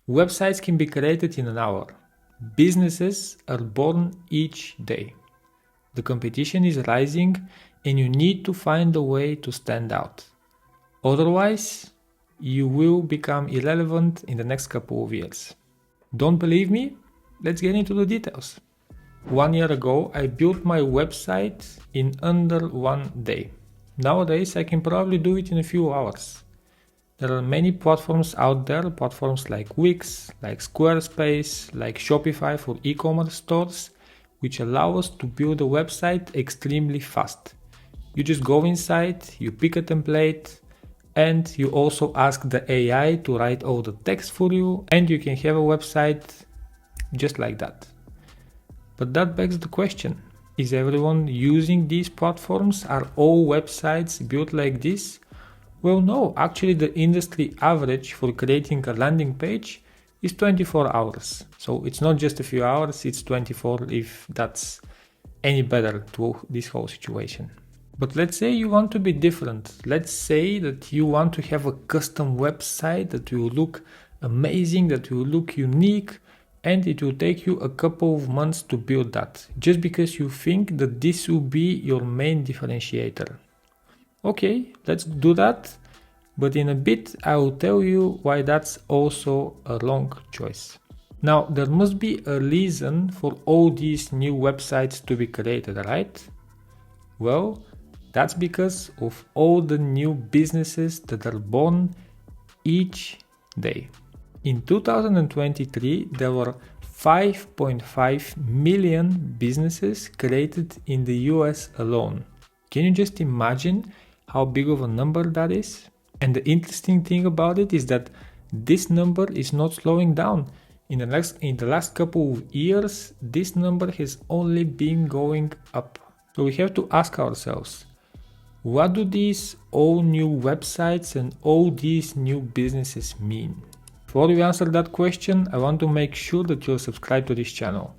Websites can be created in an hour. Businesses are born each day. The competition is rising and you need to find a way to stand out. Otherwise, you will become irrelevant in the next couple of years. Don't believe me? Let's get into the details. 1 year ago, I built my website in under 1 day. Nowadays, I can probably do it in a few hours. There are many platforms out there, platforms like Wix, like Squarespace, like Shopify for e-commerce stores, which allow us to build a website extremely fast. You just go inside, you pick a template, and you also ask the AI to write all the text for you, and you can have a website just like that. But that begs the question, is everyone using these platforms? Are all websites built like this? Well, no, actually the industry average for creating a landing page is 24 hours. So it's not just a few hours, it's 24 if that's any better to this whole situation. But let's say you want to be different. Let's say that you want to have a custom website that will look amazing, that will look unique, and it will take you a couple of months to build that, just because you think that this will be your main differentiator. Okay, let's do that, but in a bit I will tell you why that's also a wrong choice. Now, there must be a reason for all these new websites to be created, right? Well, that's because of all the new businesses that are born each day. In 2023, there were 5.5 million businesses created in the US alone. Can you just imagine how big of a number that is? And the interesting thing about it is that this number is not slowing down. In the last couple of years, this number has only been going up. So we have to ask ourselves, what do these all new websites and all these new businesses mean? Before we answer that question, I want to make sure that you're subscribed to this channel.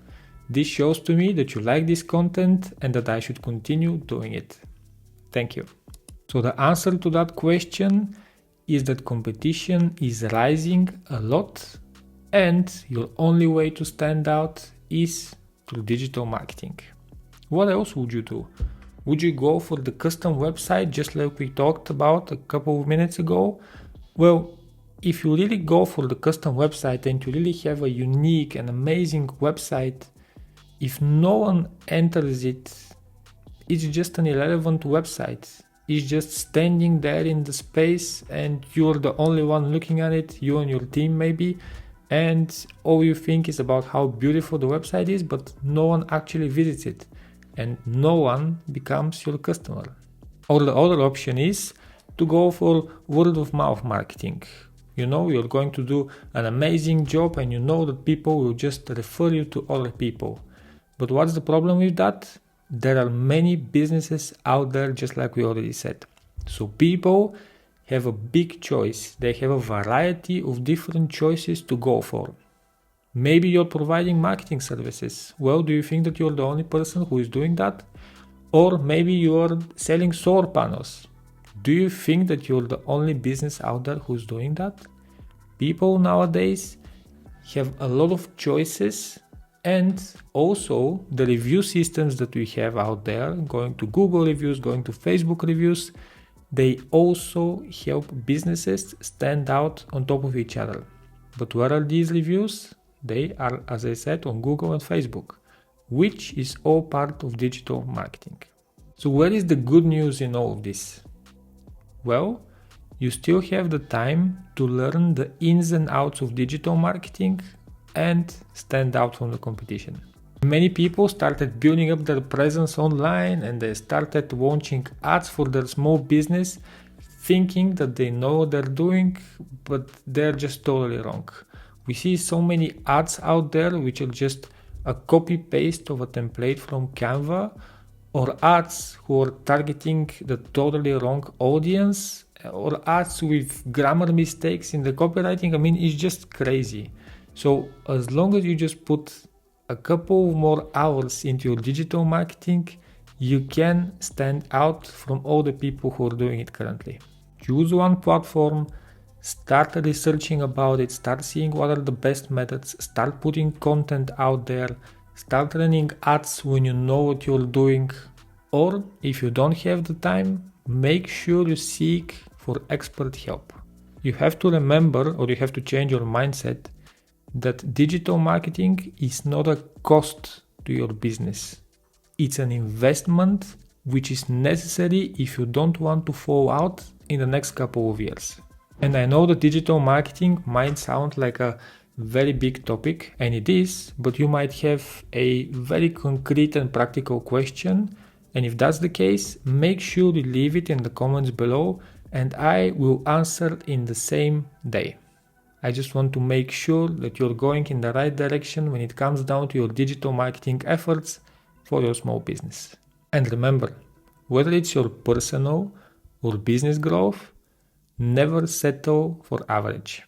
This shows to me that you like this content and that I should continue doing it. Thank you. So the answer to that question is that competition is rising a lot and your only way to stand out is through digital marketing. What else would you do? Would you go for the custom website just like we talked about a couple of minutes ago? Well, if you really go for the custom website and you really have a unique and amazing website, if no one enters it, it's just an irrelevant website. It's just standing there in the space and you're the only one looking at it, you and your team maybe, and all you think is about how beautiful the website is, but no one actually visits it and no one becomes your customer. Or the other option is to go for word of mouth marketing. You know, you're going to do an amazing job and you know that people will just refer you to other people. But what's the problem with that? There are many businesses out there, just like we already said. So people have a big choice. They have a variety of different choices to go for. Maybe you're providing marketing services. Well, do you think that you're the only person who is doing that? Or maybe you're selling solar panels. Do you think that you're the only business out there who's doing that? People nowadays have a lot of choices, and also the review systems that we have out there, going to Google reviews, going to Facebook reviews, they also help businesses stand out on top of each other. But where are these reviews? They are, as I said, on Google and Facebook, which is all part of digital marketing. So where is the good news in all of this? Well, you still have the time to learn the ins and outs of digital marketing and stand out from the competition. Many people started building up their presence online and they started launching ads for their small business, thinking that they know what they're doing, but they're just totally wrong. We see so many ads out there which are just a copy paste of a template from Canva, or ads who are targeting the totally wrong audience, or ads with grammar mistakes in the copywriting. I mean, it's just crazy. So as long as you just put a couple more hours into your digital marketing, you can stand out from all the people who are doing it currently. Choose one platform, Start researching about it, start seeing what are the best methods, start putting content out there, start running ads when you know what you're doing. Or if you don't have the time, make sure you seek for expert help. You have to remember, or you have to change your mindset, that digital marketing is not a cost to your business. It's an investment which is necessary if you don't want to fall out in the next couple of years. And I know that digital marketing might sound like a very big topic, and it is, but you might have a very concrete and practical question. And if that's the case, make sure you leave it in the comments below and I will answer in the same day. I just want to make sure that you're going in the right direction when it comes down to your digital marketing efforts for your small business. And remember, whether it's your personal or business growth, never settle for average.